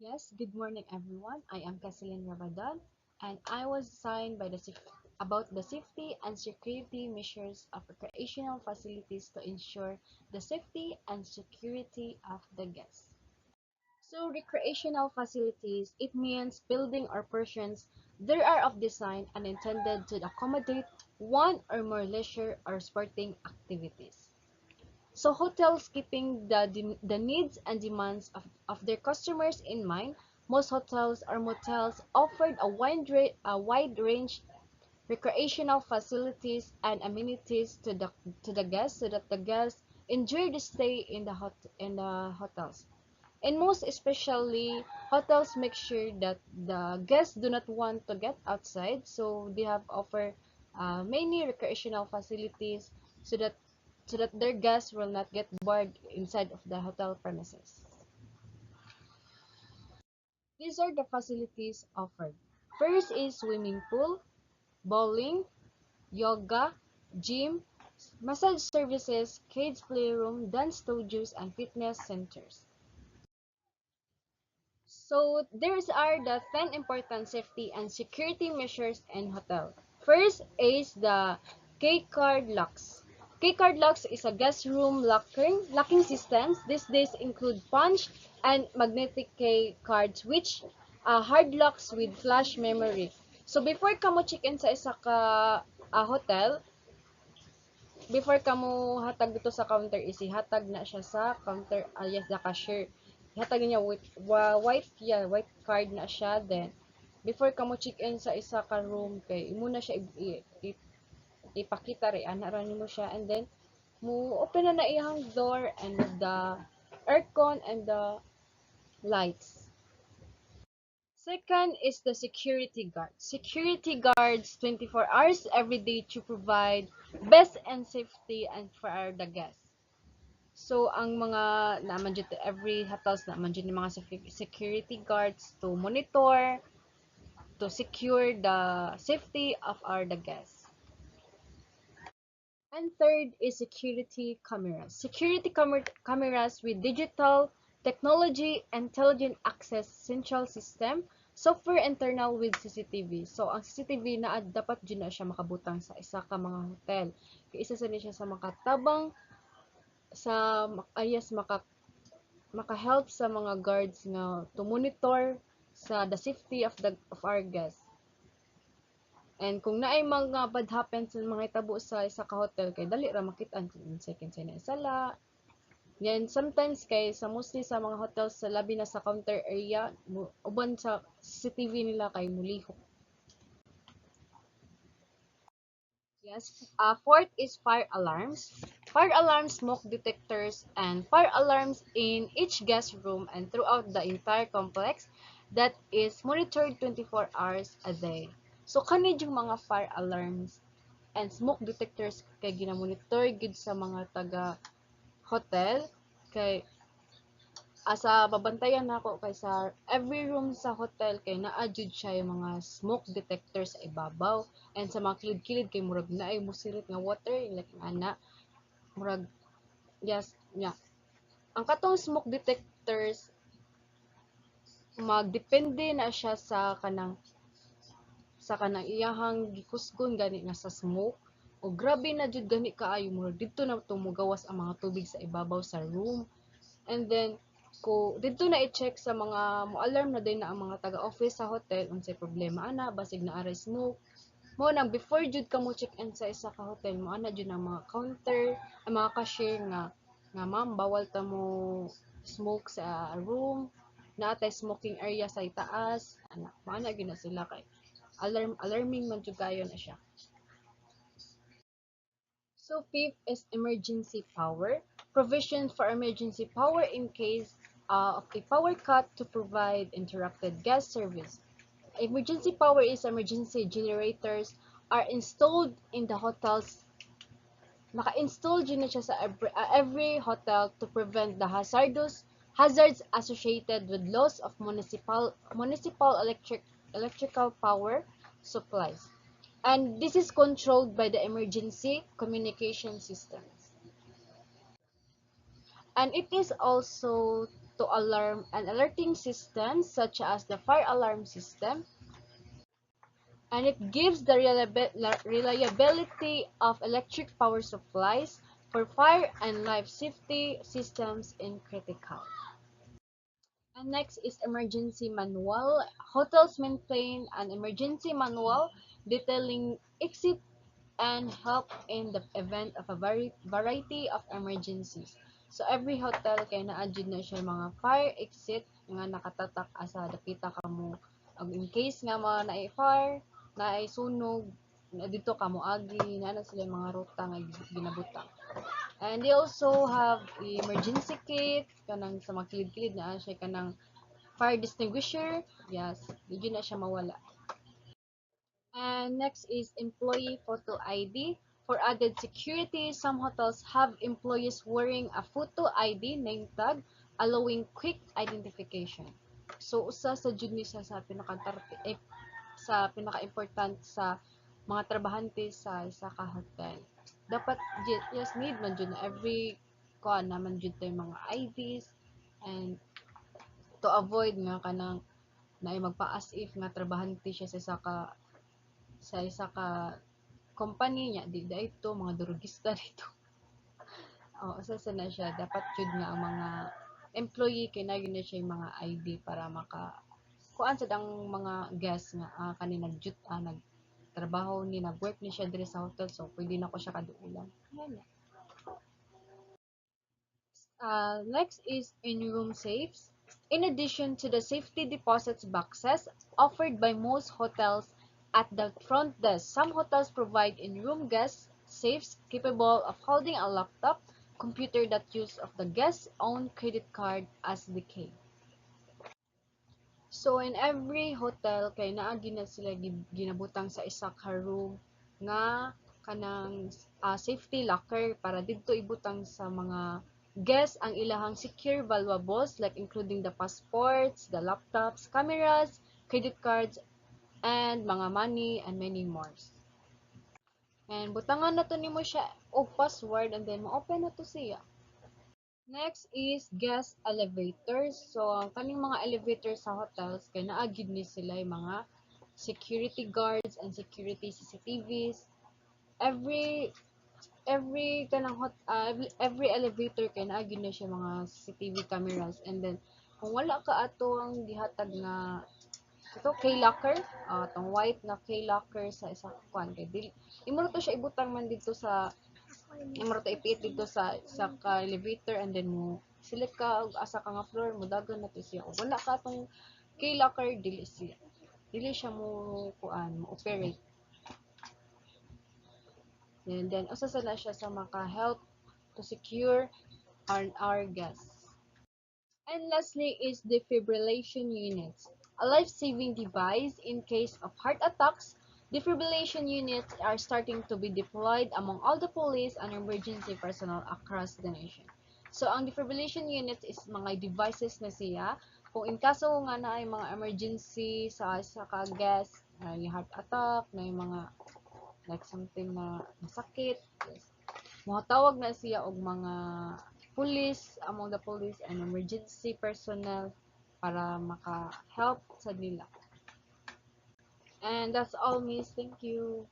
Yes, good morning everyone. I am Casilin Ramadan and I was assigned by about the safety and security measures of recreational facilities to ensure the safety and security of the guests. So recreational facilities, it means building or portions that are of design and intended to accommodate one or more leisure or sporting activities. So hotels keeping the needs and demands of their customers in mind, most hotels or motels offered a wide range recreational facilities and amenities to the guests so that the guests enjoy the stay in the hotels. And most especially, hotels make sure that the guests do not want to get outside, so they have offer many recreational facilities so that their guests will not get bored inside of the hotel premises. These are the facilities offered. First is swimming pool, bowling, yoga, gym, massage services, kids playroom, dance studios, and fitness centers. So there's are the 10 important safety and security measures in hotel. First is the key card locks. Key card locks is a guest room locking systems. These days include punch and magnetic key cards which hard locks with flash memory. So before ka mo check-in sa isa ka hotel, before ka mo hatag dito sa counter is ihatag na siya sa counter alias the cashier. Ihatag niya with white card na siya, then before ka mo check in sa isa ka room kay imo na siya ipakita ri ana ra nimo siya, and then mo open na iyang door and the aircon and the lights. Second is the security guard. Security guards 24 hours every day to provide best and safety and for the guests. So, ang mga naman dyan every hotels naman dyan yung mga security guards to monitor, to secure the safety of our the guests. And third is security cameras. Cameras with digital technology, intelligent access central system, software internal with CCTV. So, ang CCTV na dapat dyan na siya makabutang sa isa ka mga hotel. Kaya isa sa siya sa makatabang sa ayas maka-help sa mga guards nga to monitor sa the safety of our guests. And kung naay mga bad happens sa mga itabo sa isa ka hotel kay dali ra makit-an kung unsay kinsay na isala. Yan sometimes kay sa mostly sa mga hotels sa labi na sa counter area uban sa CCTV nila kay mulihok. Yes. Fourth is fire alarms. Fire alarms, smoke detectors, and fire alarms in each guest room and throughout the entire complex that is monitored 24 hours a day. So, kani yung mga fire alarms and smoke detectors kay ginamonitor gid sa mga taga hotel kay asa babantayan nako kay sa every room sa hotel kay naa jud siya yung mga smoke detectors sa ibabaw, and sa mga kilid-kilid kay murag naay musirit nga water like ana murag yes nya ang katong smoke detectors magdepende na siya sa kanang iyahang gikusgon gani nga sa smoke, o grabe na jud gani kaayo murag didto na tumugawas ang mga tubig sa ibabaw sa room. And then ko dito na i-check sa mga mo-alarm na din na ang mga taga-office sa hotel unsay problema ana basig na aray smoke. Mo nang before jud ka mo check-in sa isa ka hotel mo ana jud ang mga counter, ang mga cashier nga ma'am bawal ta mo smoke sa room, naatay smoking area sa itaas ana maana gyud na sila kay alarming man jud kayo na siya. So fifth is emergency power. Provision for emergency power in case of a power cut to provide interrupted gas service. Emergency power is emergency generators are installed in the hotels. Naka-install din na siya sa every hotel to prevent the hazards associated with loss of municipal electrical power supplies. And this is controlled by the emergency communication systems. And it is also to auto-alarm and alerting systems such as the fire alarm system, and it gives the reliability of electric power supplies for fire and life safety systems in critical. And next is emergency manual. Hotels maintain an emergency manual detailing exit and help in the event of a variety of emergencies. So every hotel kay naa jud na siya mga fire exit nga nakatatak asa dapita kamo. In case nga naay fire, naay sunog, na dito kamo agi, na sila mga ruta nga ginabutang. And they also have emergency kit kanang sa mga kilid-kilid na siya kanang fire extinguisher. Yes, di na siya mawala. And next is employee photo ID. For added security, some hotels have employees wearing a photo ID name tag, allowing quick identification. So usa sa jud ni sa sa pinaka-important sa mga trabahante sa isa ka hotel. Dapat yes need man jud na every kuan naman jud tay mga IDs, and to avoid nga kanang na magpa-as if nga trabahante siya sa isa ka company niya, di ito mga durugista dito. Usa na siya dapat jud nga ang mga employee kay na gyud siya yung mga ID para maka kuan sad ang mga guest nga kani nagtrabaho ni nagwork ni siya diri sa hotel, so pwede na ko siya kaduulan. Next is in-room safes. In addition to the safety deposits boxes offered by most hotels at the front desk, some hotels provide in-room guest safes capable of holding a laptop, computer that use of the guest's own credit card as the key. So in every hotel kay naa na sila ginabutang sa isa ka room nga kanang safety locker para didto ibutang sa mga guests ang ilahang secure valuables like including the passports, the laptops, cameras, credit cards, and mga money and many more. And butangan na to nimo siya og password and then ma-open na to siya. Next is guest elevators. So, ang kaning mga elevators sa hotels, kay naagid ni sila yung mga security guards and security CCTVs. Every elevator kay naagid na siya mga CCTV cameras, and then kung wala ka ato ang gihatag nga ito K-locker, itong white na K-locker sa isa kuan kay dili imo to siya ibutang man dito sa imo to ipiit dito sa ka elevator, and then mo select ka og asa ka nga floor mo dagan na to siya. Ug wala ka tong K-locker, dili siya mo kuan mo operate. And then usa na siya sa maka-help to secure our guests. And lastly is defibrillation units. A life-saving device in case of heart attacks. Defibrillation units are starting to be deployed among all the police and emergency personnel across the nation. So, ang defibrillation units is mga devices na siya. Kung in kaso nga na ay mga emergency sa ka-guest, yung heart attack, na yung mga like something na masakit, yes. Tawag na siya og mga police, among the police and emergency personnel para maka-help sa nila. And that's all, miss. Thank you.